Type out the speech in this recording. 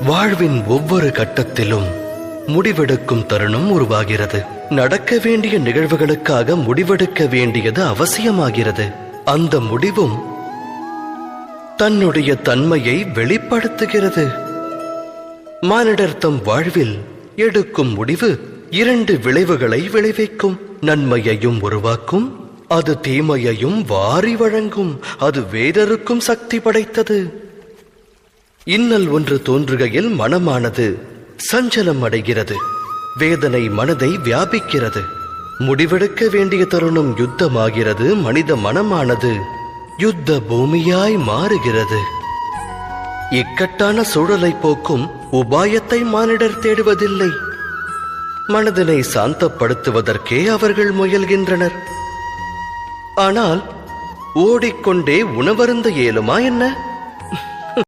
வாழ்வின் ஒவ்வொரு கட்டத்திலும் முடிவெடுக்கும் தருணம் உருவாகிறது. நடக்க வேண்டிய நிகழ்வுகளுக்காக முடிவெடுக்க வேண்டியது அவசியமாகிறது. அந்த முடிவும் தன்னுடைய தன்மையை வெளிப்படுத்துகிறது. மானிடர் தம் வாழ்வில் எடுக்கும் முடிவு 2 விளைவுகளை விளைவிக்கும். நன்மையையும் உருவாக்கும், அது தீமையையும் வாரி வழங்கும். அது வேறொருக்கும் சக்தி படைத்தது. இன்னல் ஒன்று தோன்றுகையில் மனமானது சஞ்சலம் அடைகிறது. வேதனை மனதை வியாபிக்கிறது. முடிவெடுக்க வேண்டிய தருணம் யுத்தமாகிறது. மனித மனமானது யுத்த பூமியாய் மாறுகிறது. இக்கட்டான சூழலை போக்கும் உபாயத்தை மானிடர் தேடுவதில்லை. மனதினை சாந்தப்படுத்துவதற்கே அவர்கள் முயல்கின்றனர். ஆனால் ஓடிக்கொண்டே உணவருந்த இயலுமா என்ன?